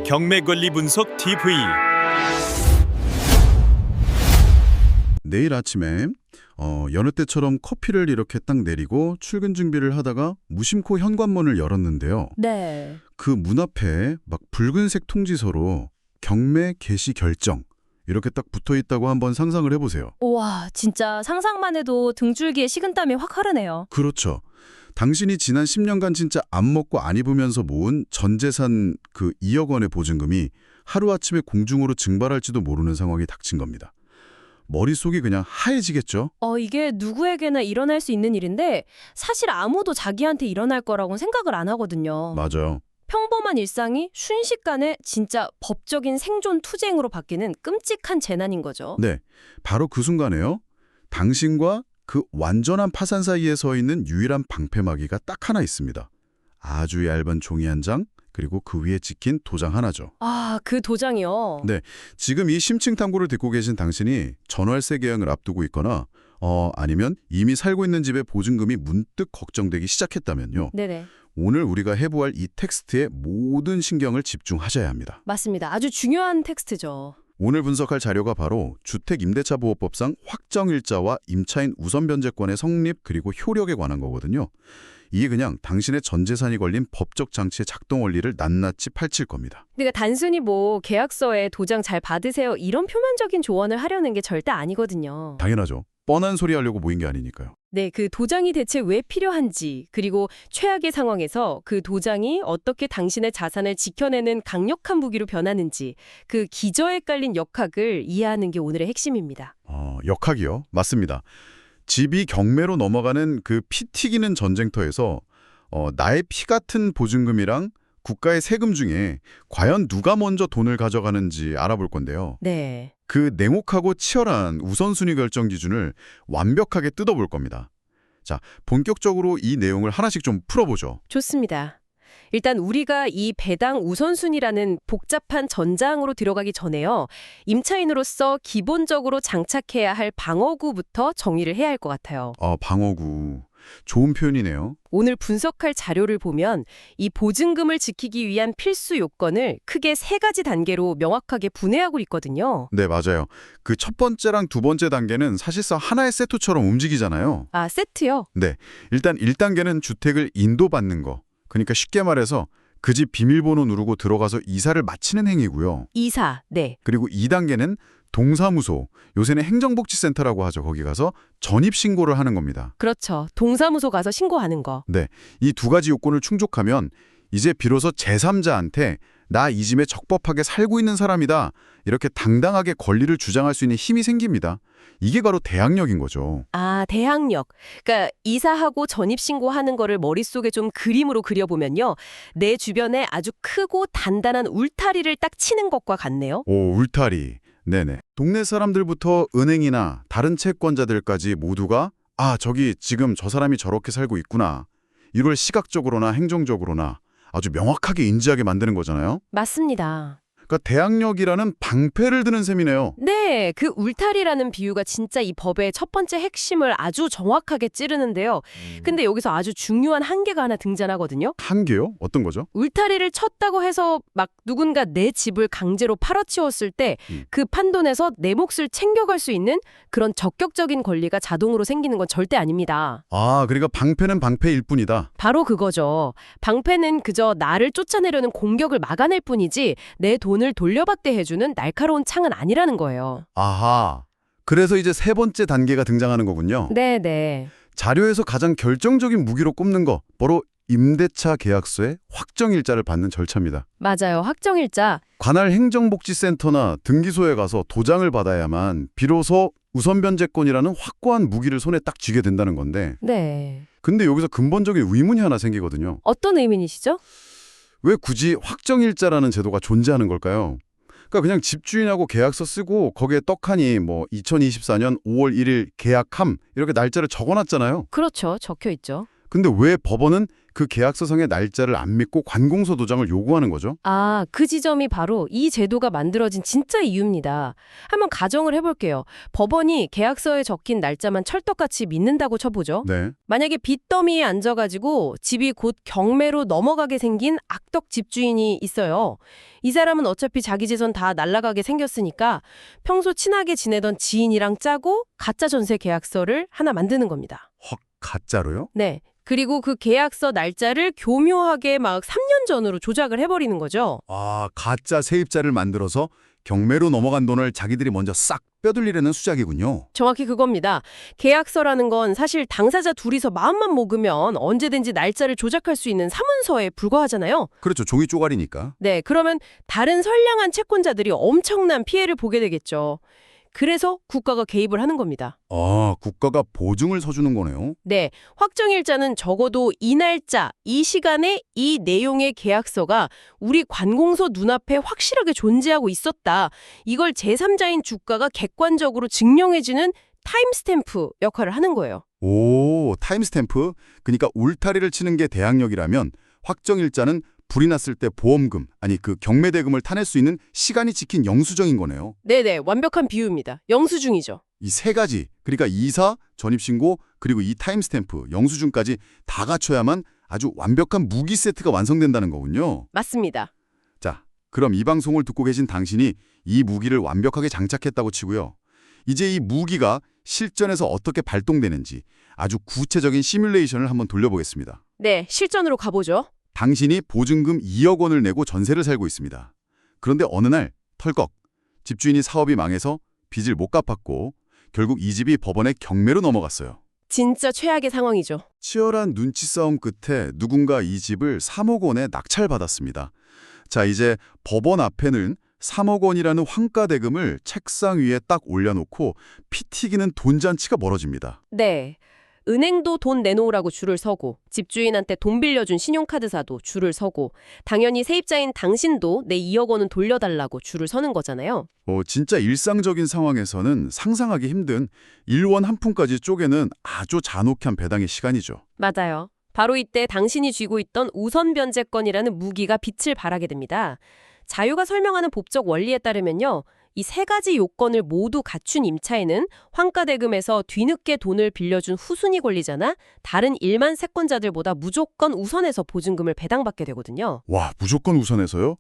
경매 권리 분석 TV. 내일 아침에 여느 때처럼 커피를 이렇게 딱 내리고 출근 준비를 하다가 무심코 현관문을 열었는데요. 네. 그 문 앞에 막 붉은색 통지서로 경매 개시 결정 이렇게 딱 붙어 있다고 한번 상상을 해보세요. 우와, 진짜 상상만 해도 등줄기에 식은땀이 확 흐르네요. 그렇죠. 당신이 지난 10년간 진짜 안 먹고 안 입으면서 모은 전 재산 그 2억 원의 보증금이 하루아침에 공중으로 증발할지도 모르는 상황이 닥친 겁니다. 머릿속이 그냥 하얘지겠죠? 이게 누구에게나 일어날 수 있는 일인데 사실 아무도 자기한테 일어날 거라고는 생각을 안 하거든요. 맞아요. 평범한 일상이 순식간에 진짜 법적인 생존 투쟁으로 바뀌는 끔찍한 재난인 거죠. 네, 바로 그 순간에요. 당신과 그 완전한 파산 사이에 서 있는 유일한 방패막이가 딱 하나 있습니다. 아주 얇은 종이 한 장, 그리고 그 위에 찍힌 도장 하나죠. 아, 그 도장이요? 네, 지금 이 심층 탐구를 듣고 계신 당신이 전월세 계약을 앞두고 있거나 아니면 이미 살고 있는 집의 보증금이 문득 걱정되기 시작했다면요. 네네. 오늘 우리가 해부할 이 텍스트에 모든 신경을 집중하셔야 합니다. 맞습니다. 아주 중요한 텍스트죠. 오늘 분석할 자료가 바로 주택임대차보호법상 확정일자와 임차인 우선변제권의 성립 그리고 효력에 관한 거거든요. 이게 그냥 당신의 전 재산이 걸린 법적 장치의 작동 원리를 낱낱이 파헤칠 겁니다. 그러니까 단순히 뭐 계약서에 도장 잘 받으세요 이런 표면적인 조언을 하려는 게 절대 아니거든요. 당연하죠. 뻔한 소리 하려고 모인 게 아니니까요. 네, 그 도장이 대체 왜 필요한지, 그리고 최악의 상황에서 그 도장이 어떻게 당신의 자산을 지켜내는 강력한 무기로 변하는지, 그 기저에 깔린 역학을 이해하는 게 오늘의 핵심입니다. 역학이요? 맞습니다. 집이 경매로 넘어가는 그 피 튀기는 전쟁터에서 나의 피 같은 보증금이랑 국가의 세금 중에 과연 누가 먼저 돈을 가져가는지 알아볼 건데요. 네. 그 냉혹하고 치열한 우선순위 결정 기준을 완벽하게 뜯어볼 겁니다. 자, 본격적으로 이 내용을 하나씩 좀 풀어보죠. 좋습니다. 일단 우리가 이 배당 우선순위라는 복잡한 전장으로 들어가기 전에요. 임차인으로서 기본적으로 장착해야 할 방어구부터 정의를 해야 할 것 같아요. 방어구. 좋은 표현이네요. 오늘 분석할 자료를 보면 이 보증금을 지키기 위한 필수 요건을 크게 3가지 단계로 명확하게 분해하고 있거든요. 네, 맞아요. 그 첫 번째랑 두 번째 단계는 사실상 하나의 세트처럼 움직이잖아요. 아, 세트요? 네, 일단 1단계는 주택을 인도받는 거. 그러니까 쉽게 말해서 그 집 비밀번호 누르고 들어가서 이사를 마치는 행위고요. 이사, 네. 그리고 2단계는 동사무소, 요새는 행정복지센터라고 하죠. 거기 가서 전입신고를 하는 겁니다. 그렇죠. 동사무소 가서 신고하는 거. 네, 이 두 가지 요건을 충족하면 이제 비로소 제3자한테 나 이 집에 적법하게 살고 있는 사람이다. 이렇게 당당하게 권리를 주장할 수 있는 힘이 생깁니다. 이게 바로 대항력인 거죠. 아, 대항력. 그러니까 이사하고 전입신고하는 거를 머릿속에 좀 그림으로 그려보면요. 내 주변에 아주 크고 단단한 울타리를 딱 치는 것과 같네요. 오, 울타리. 네네. 동네 사람들부터 은행이나 다른 채권자들까지 모두가 저기 지금 저 사람이 저렇게 살고 있구나. 이걸 시각적으로나 행정적으로나 아주 명확하게 인지하게 만드는 거잖아요. 맞습니다. 그러니까 대항력이라는 방패를 드는 셈이네요. 네, 그 울타리라는 비유가 진짜 이 법의 첫 번째 핵심을 아주 정확하게 찌르는데요. 근데 여기서 아주 중요한 한계가 하나 등장하거든요. 한계요? 어떤 거죠? 울타리를 쳤다고 해서 막 누군가 내 집을 강제로 팔아치웠을 때 그 판돈에서 내 몫을 챙겨갈 수 있는 그런 적격적인 권리가 자동으로 생기는 건 절대 아닙니다. 그러니까 방패는 방패일 뿐이다. 바로 그거죠. 방패는 그저 나를 쫓아내려는 공격을 막아낼 뿐이지 내 돈을 돌려받게 해주는 날카로운 창은 아니라는 거예요. 아하. 그래서 이제 세 번째 단계가 등장하는 거군요. 네네. 자료에서 가장 결정적인 무기로 꼽는 거 바로 임대차 계약서의 확정일자를 받는 절차입니다. 맞아요. 확정일자. 관할 행정복지센터나 등기소에 가서 도장을 받아야만 비로소 우선변제권이라는 확고한 무기를 손에 딱 쥐게 된다는 건데 네. 근데 여기서 근본적인 의문이 하나 생기거든요. 어떤 의미이시죠? 왜 굳이 확정일자라는 제도가 존재하는 걸까요? 그러니까 그냥 집주인하고 계약서 쓰고 거기에 떡하니 2024년 5월 1일 계약함 이렇게 날짜를 적어놨잖아요. 그렇죠. 적혀 있죠. 근데 왜 법원은 그 계약서상의 날짜를 안 믿고 관공서 도장을 요구하는 거죠. 아, 그 지점이 바로 이 제도가 만들어진 진짜 이유입니다. 한번 가정을 해볼게요. 법원이 계약서에 적힌 날짜만 찰떡같이 믿는다고 쳐보죠. 네. 만약에 빚더미에 앉아가지고 집이 곧 경매로 넘어가게 생긴 악덕 집주인이 있어요. 이 사람은 어차피 자기 재산 다 날아가게 생겼으니까 평소 친하게 지내던 지인이랑 짜고 가짜 전세 계약서를 하나 만드는 겁니다. 헉, 가짜로요? 네. 그리고 그 계약서 날짜를 교묘하게 막 3년 전으로 조작을 해버리는 거죠. 아, 가짜 세입자를 만들어서 경매로 넘어간 돈을 자기들이 먼저 싹 빼돌리려는 수작이군요. 정확히 그겁니다. 계약서라는 건 사실 당사자 둘이서 마음만 먹으면 언제든지 날짜를 조작할 수 있는 사문서에 불과하잖아요. 그렇죠. 종이 쪼가리니까. 네, 그러면 다른 선량한 채권자들이 엄청난 피해를 보게 되겠죠. 그래서 국가가 개입을 하는 겁니다. 아, 국가가 보증을 서주는 거네요. 네, 확정일자는 적어도 이 날짜, 이 시간에 이 내용의 계약서가 우리 관공서 눈앞에 확실하게 존재하고 있었다. 이걸 제3자인 주가가 객관적으로 증명해주는 타임스탬프 역할을 하는 거예요. 오, 타임스탬프? 그러니까 울타리를 치는 게 대항력이라면 확정일자는 불이 났을 때 보험금, 아니 그 경매대금을 타낼 수 있는 시간이 찍힌 영수증인 거네요. 네네, 완벽한 비유입니다. 영수증이죠. 이 세 가지, 그러니까 이사, 전입신고, 그리고 이 타임스탬프, 영수증까지 다 갖춰야만 아주 완벽한 무기 세트가 완성된다는 거군요. 맞습니다. 자, 그럼 이 방송을 듣고 계신 당신이 이 무기를 완벽하게 장착했다고 치고요. 이제 이 무기가 실전에서 어떻게 발동되는지 아주 구체적인 시뮬레이션을 한번 돌려보겠습니다. 네, 실전으로 가보죠. 당신이 보증금 2억 원을 내고 전세를 살고 있습니다. 그런데 어느 날 털컥 집주인이 사업이 망해서 빚을 못 갚았고 결국 이 집이 법원에 경매로 넘어갔어요. 진짜 최악의 상황이죠. 치열한 눈치 싸움 끝에 누군가 이 집을 3억 원에 낙찰받았습니다. 자, 이제 법원 앞에는 3억 원이라는 환가 대금을 책상 위에 딱 올려놓고 피 튀기는 돈잔치가 벌어집니다. 네. 은행도 돈 내놓으라고 줄을 서고 집주인한테 돈 빌려준 신용카드사도 줄을 서고 당연히 세입자인 당신도 내 2억 원은 돌려달라고 줄을 서는 거잖아요. 진짜 일상적인 상황에서는 상상하기 힘든 일원 한 푼까지 쪼개는 아주 잔혹한 배당의 시간이죠. 맞아요. 바로 이때 당신이 쥐고 있던 우선 변제권이라는 무기가 빛을 발하게 됩니다. 자유가 설명하는 법적 원리에 따르면요. 이 세 가지 요건을 모두 갖춘 임차인은 환가대금에서 뒤늦게 돈을 빌려준 후순위 권리자나 다른 일반 채권자들보다 무조건 우선해서 보증금을 배당받게 되거든요. 와, 무조건 우선해서요?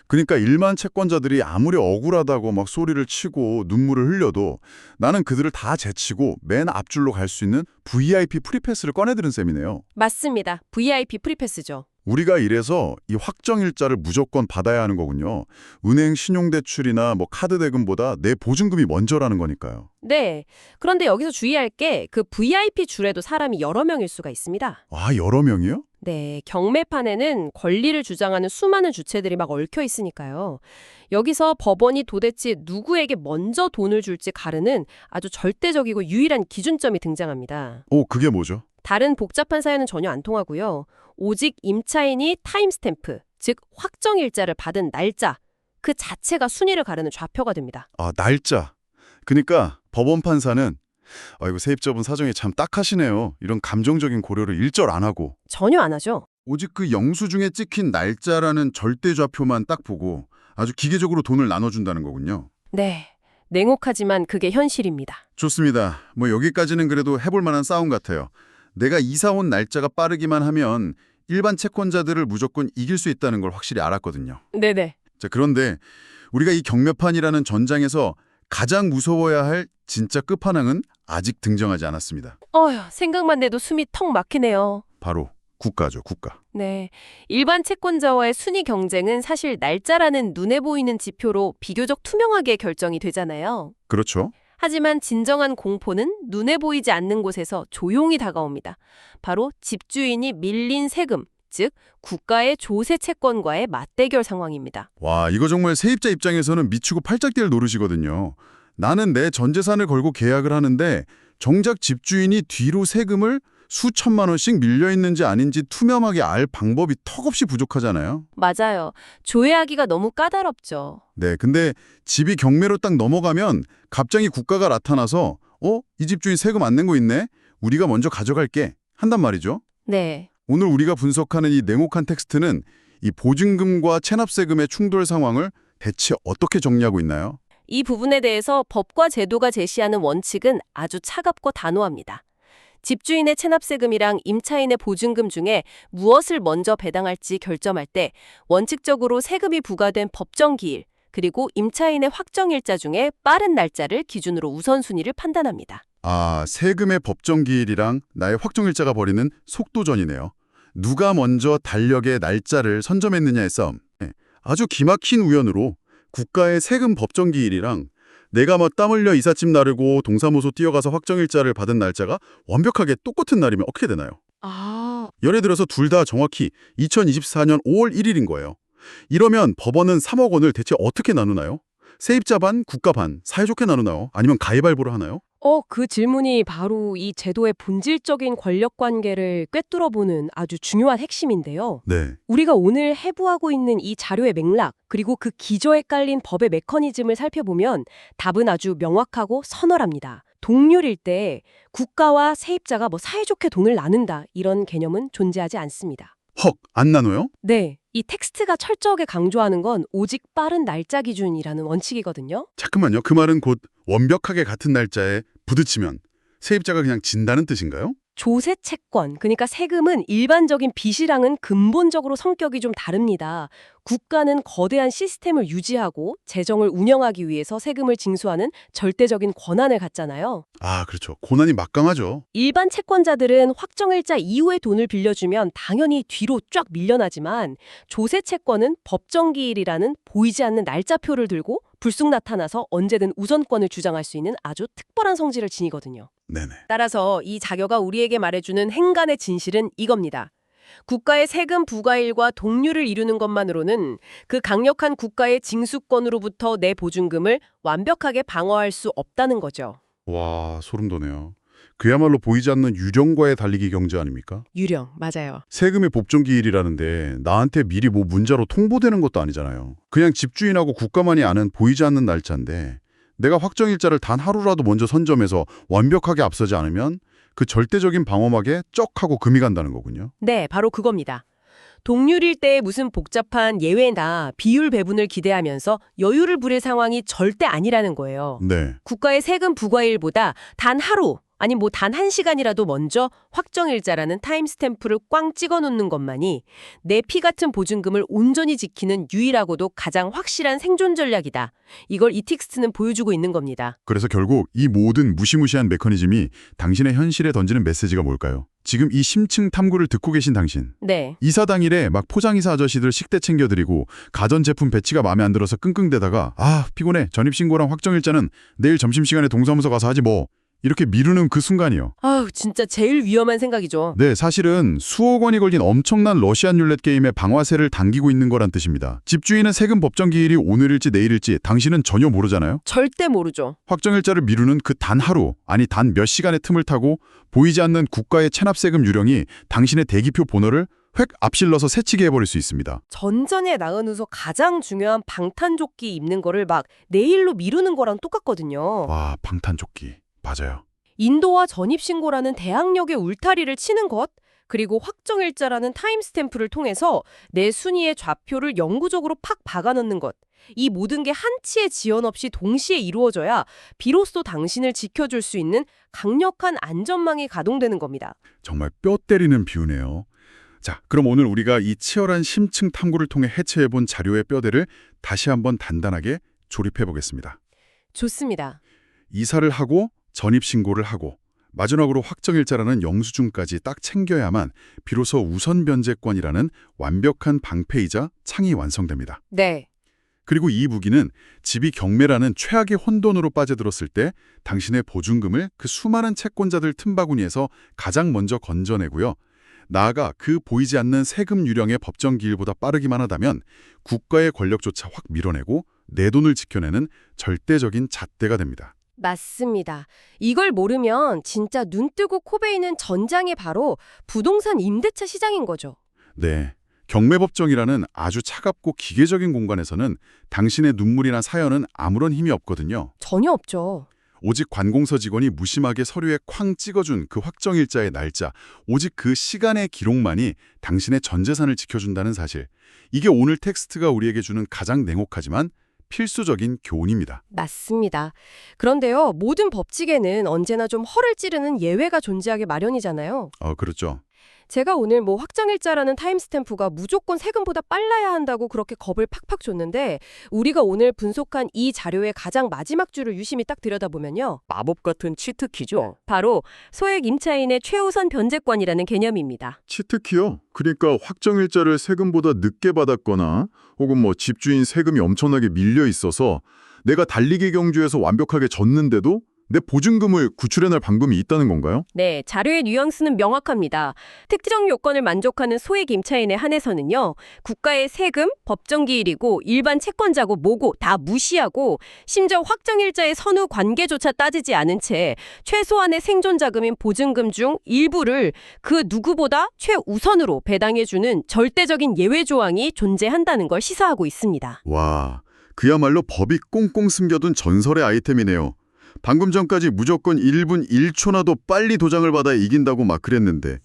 그러니까 일반 채권자들이 아무리 억울하다고 막 소리를 치고 눈물을 흘려도 나는 그들을 다 제치고 맨 앞줄로 갈 수 있는 VIP 프리패스를 꺼내드는 셈이네요. 맞습니다. VIP 프리패스죠. 우리가 이래서 이 확정일자를 무조건 받아야 하는 거군요. 은행 신용대출이나 뭐 카드대금보다 내 보증금이 먼저라는 거니까요. 네. 그런데 여기서 주의할 게 그 VIP 줄에도 사람이 여러 명일 수가 있습니다. 아, 여러 명이요? 네. 경매판에는 권리를 주장하는 수많은 주체들이 막 얽혀 있으니까요. 여기서 법원이 도대체 누구에게 먼저 돈을 줄지 가르는 아주 절대적이고 유일한 기준점이 등장합니다. 그게 뭐죠? 다른 복잡한 사연은 전혀 안 통하고요. 오직 임차인이 타임스탬프, 즉 확정일자를 받은 날짜, 그 자체가 순위를 가르는 좌표가 됩니다. 아, 날짜. 그러니까 법원 판사는 아이고 세입자분 사정이 참 딱하시네요. 이런 감정적인 고려를 일절 안 하고 전혀 안 하죠. 오직 그 영수증에 찍힌 날짜라는 절대 좌표만 딱 보고 아주 기계적으로 돈을 나눠준다는 거군요. 네. 냉혹하지만 그게 현실입니다. 좋습니다. 뭐 여기까지는 그래도 해볼 만한 싸움 같아요. 내가 이사 온 날짜가 빠르기만 하면 일반 채권자들을 무조건 이길 수 있다는 걸 확실히 알았거든요. 네네. 자, 그런데 우리가 이 경매판이라는 전장에서 가장 무서워야 할 진짜 끝판왕은 아직 등장하지 않았습니다. 생각만 해도 숨이 턱 막히네요. 바로 국가죠, 국가. 네. 일반 채권자와의 순위 경쟁은 사실 날짜라는 눈에 보이는 지표로 비교적 투명하게 결정이 되잖아요. 그렇죠. 하지만 진정한 공포는 눈에 보이지 않는 곳에서 조용히 다가옵니다. 바로 집주인이 밀린 세금, 즉 국가의 조세 채권과의 맞대결 상황입니다. 와, 이거 정말 세입자 입장에서는 미치고 팔짝 뛸 노릇이거든요. 나는 내 전 재산을 걸고 계약을 하는데 정작 집주인이 뒤로 세금을 수천만 원씩 밀려 있는지 아닌지 투명하게 알 방법이 턱없이 부족하잖아요. 맞아요. 조회하기가 너무 까다롭죠. 네, 근데 집이 경매로 딱 넘어가면 갑자기 국가가 나타나서 이 집주인 세금 안 낸 거 있네? 우리가 먼저 가져갈게 한단 말이죠. 네. 오늘 우리가 분석하는 이 냉혹한 텍스트는 이 보증금과 체납세금의 충돌 상황을 대체 어떻게 정리하고 있나요? 이 부분에 대해서 법과 제도가 제시하는 원칙은 아주 차갑고 단호합니다. 집주인의 체납세금이랑 임차인의 보증금 중에 무엇을 먼저 배당할지 결정할 때 원칙적으로 세금이 부과된 법정 기일, 그리고 임차인의 확정일자 중에 빠른 날짜를 기준으로 우선순위를 판단합니다. 아, 세금의 법정 기일이랑 나의 확정일자가 벌이는 속도전이네요. 누가 먼저 달력의 날짜를 선점했느냐의 싸움. 네, 아주 기막힌 우연으로 국가의 세금 법정 기일이랑 내가 막 땀 흘려 이삿짐 나르고 동사무소 뛰어가서 확정일자를 받은 날짜가 완벽하게 똑같은 날이면 어떻게 되나요? 예를 들어서 둘 다 정확히 2024년 5월 1일인 거예요. 이러면 법원은 3억 원을 대체 어떻게 나누나요? 세입자 반, 국가 반, 사이좋게 나누나요? 아니면 가위바위보를 하나요? 그 질문이 바로 이 제도의 본질적인 권력 관계를 꿰뚫어보는 아주 중요한 핵심인데요. 네. 우리가 오늘 해부하고 있는 이 자료의 맥락, 그리고 그 기저에 깔린 법의 메커니즘을 살펴보면 답은 아주 명확하고 서늘합니다. 동률일 때 국가와 세입자가 사이좋게 돈을 나눈다, 이런 개념은 존재하지 않습니다. 헉, 안 나눠요? 네, 이 텍스트가 철저하게 강조하는 건 오직 빠른 날짜 기준이라는 원칙이거든요. 잠깐만요. 그 말은 곧 완벽하게 같은 날짜에 부딪히면 세입자가 그냥 진다는 뜻인가요? 조세 채권, 그러니까 세금은 일반적인 빚이랑은 근본적으로 성격이 좀 다릅니다. 국가는 거대한 시스템을 유지하고 재정을 운영하기 위해서 세금을 징수하는 절대적인 권한을 갖잖아요. 아, 그렇죠. 고난이 막강하죠. 일반 채권자들은 확정일자 이후에 돈을 빌려주면 당연히 뒤로 쫙 밀려나지만 조세 채권은 법정기일이라는 보이지 않는 날짜표를 들고 불쑥 나타나서 언제든 우선권을 주장할 수 있는 아주 특별한 성질을 지니거든요. 네네. 따라서 이 자료가 우리에게 말해주는 행간의 진실은 이겁니다. 국가의 세금 부과일과 동률을 이루는 것만으로는 그 강력한 국가의 징수권으로부터 내 보증금을 완벽하게 방어할 수 없다는 거죠. 와, 소름 돋네요. 그야말로 보이지 않는 유령과의 달리기 경제 아닙니까? 유령, 맞아요. 세금의 법정기일이라는데 나한테 미리 문자로 통보되는 것도 아니잖아요. 그냥 집주인하고 국가만이 아는 보이지 않는 날짜인데 내가 확정일자를 단 하루라도 먼저 선점해서 완벽하게 앞서지 않으면 그 절대적인 방어막에 쩍 하고 금이 간다는 거군요. 네, 바로 그겁니다. 동률일 때 무슨 복잡한 예외나 비율 배분을 기대하면서 여유를 부릴 상황이 절대 아니라는 거예요. 네. 국가의 세금 부과일보다 단 하루, 아니 단 1시간이라도 먼저 확정일자라는 타임스탬프를 꽝 찍어놓는 것만이 내 피 같은 보증금을 온전히 지키는 유일하고도 가장 확실한 생존 전략이다. 이걸 이 텍스트는 보여주고 있는 겁니다. 그래서 결국 이 모든 무시무시한 메커니즘이 당신의 현실에 던지는 메시지가 뭘까요? 지금 이 심층 탐구를 듣고 계신 당신. 네. 이사 당일에 막 포장이사 아저씨들 식대 챙겨드리고 가전제품 배치가 마음에 안 들어서 끙끙대다가 아 피곤해 전입신고랑 확정일자는 내일 점심시간에 동사무소 가서 하지 뭐 이렇게 미루는 그 순간이요. 아우, 진짜 제일 위험한 생각이죠. 네, 사실은 수억 원이 걸린 엄청난 러시안 룰렛 게임의 방아쇠를 당기고 있는 거란 뜻입니다. 집주인은 세금 법정 기일이 오늘일지 내일일지 당신은 전혀 모르잖아요. 절대 모르죠. 확정일자를 미루는 그 단 하루, 아니 단 몇 시간의 틈을 타고 보이지 않는 국가의 체납세금 유령이 당신의 대기표 번호를 획 앞실러서 새치게 해버릴 수 있습니다. 전전에 나은 후서 가장 중요한 방탄조끼 입는 거를 막 내일로 미루는 거랑 똑같거든요. 와, 방탄조끼. 맞아요. 인도와 전입신고라는 대항력의 울타리를 치는 것, 그리고 확정일자라는 타임스탬프를 통해서 내 순위의 좌표를 영구적으로 팍 박아넣는 것. 이 모든 게 한치의 지연 없이 동시에 이루어져야 비로소 당신을 지켜줄 수 있는 강력한 안전망이 가동되는 겁니다. 정말 뼈 때리는 비유네요. 자, 그럼 오늘 우리가 이 치열한 심층 탐구를 통해 해체해본 자료의 뼈대를 다시 한번 단단하게 조립해보겠습니다. 좋습니다. 이사를 하고 전입신고를 하고 마지막으로 확정일자라는 영수증까지 딱 챙겨야만 비로소 우선 변제권이라는 완벽한 방패이자 창이 완성됩니다. 네. 그리고 이 무기는 집이 경매라는 최악의 혼돈으로 빠져들었을 때 당신의 보증금을 그 수많은 채권자들 틈바구니에서 가장 먼저 건져내고요. 나아가 그 보이지 않는 세금 유령의 법정 기일보다 빠르기만 하다면 국가의 권력조차 확 밀어내고 내 돈을 지켜내는 절대적인 잣대가 됩니다. 맞습니다. 이걸 모르면 진짜 눈 뜨고 코 베이는 전장이 바로 부동산 임대차 시장인 거죠. 네. 경매법정이라는 아주 차갑고 기계적인 공간에서는 당신의 눈물이나 사연은 아무런 힘이 없거든요. 전혀 없죠. 오직 관공서 직원이 무심하게 서류에 쾅 찍어준 그 확정일자의 날짜, 오직 그 시간의 기록만이 당신의 전 재산을 지켜준다는 사실. 이게 오늘 텍스트가 우리에게 주는 가장 냉혹하지만 필수적인 교훈입니다. 맞습니다. 그런데요, 모든 법칙에는 언제나 좀 허를 찌르는 예외가 존재하기 마련이잖아요. 그렇죠. 제가 오늘 뭐 확정일자라는 타임스탬프가 무조건 세금보다 빨라야 한다고 그렇게 겁을 팍팍 줬는데 우리가 오늘 분석한 이 자료의 가장 마지막 줄을 유심히 딱 들여다보면요. 마법 같은 치트키죠. 바로 소액 임차인의 최우선 변제권이라는 개념입니다. 치트키요? 그러니까 확정일자를 세금보다 늦게 받았거나 혹은 뭐 집주인 세금이 엄청나게 밀려 있어서 내가 달리기 경주에서 완벽하게 졌는데도 내 보증금을 구출해낼 방법이 있다는 건가요? 네, 자료의 뉘앙스는 명확합니다. 특정 요건을 만족하는 소액 임차인에 한해서는요. 국가의 세금, 법정기일이고 일반 채권자고 뭐고 다 무시하고 심지어 확정일자의 선후 관계조차 따지지 않은 채 최소한의 생존자금인 보증금 중 일부를 그 누구보다 최우선으로 배당해주는 절대적인 예외 조항이 존재한다는 걸 시사하고 있습니다. 와, 그야말로 법이 꽁꽁 숨겨둔 전설의 아이템이네요. 방금 전까지 무조건 1분 1초나도 빨리 도장을 받아 이긴다고 막 그랬는데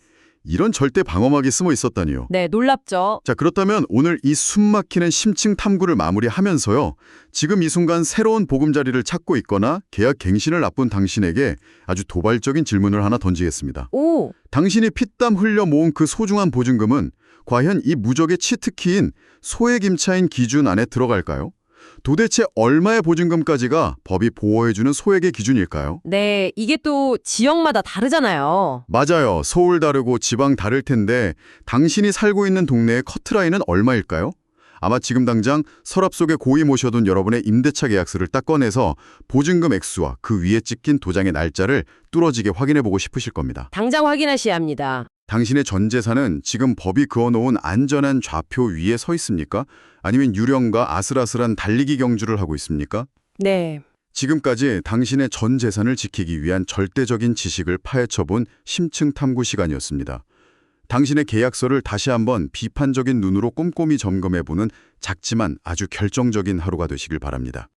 이런 절대 방어막이 숨어 있었다니요. 네, 놀랍죠. 자, 그렇다면 오늘 이 숨막히는 심층 탐구를 마무리하면서요. 지금 이 순간 새로운 보금자리를 찾고 있거나 계약 갱신을 앞둔 당신에게 아주 도발적인 질문을 하나 던지겠습니다. 오, 당신이 피땀 흘려 모은 그 소중한 보증금은 과연 이 무적의 치트키인 소액 임차인 기준 안에 들어갈까요? 도대체 얼마의 보증금까지가 법이 보호해주는 소액의 기준일까요? 네, 이게 또 지역마다 다르잖아요. 맞아요. 서울 다르고 지방 다를 텐데 당신이 살고 있는 동네의 커트라인은 얼마일까요? 아마 지금 당장 서랍 속에 고이 모셔둔 여러분의 임대차 계약서를 딱 꺼내서 보증금 액수와 그 위에 찍힌 도장의 날짜를 뚫어지게 확인해보고 싶으실 겁니다. 당장 확인하셔야 합니다. 당신의 전 재산은 지금 법이 그어놓은 안전한 좌표 위에 서 있습니까? 아니면 유령과 아슬아슬한 달리기 경주를 하고 있습니까? 네. 지금까지 당신의 전 재산을 지키기 위한 절대적인 지식을 파헤쳐본 심층 탐구 시간이었습니다. 당신의 계약서를 다시 한번 비판적인 눈으로 꼼꼼히 점검해보는 작지만 아주 결정적인 하루가 되시길 바랍니다.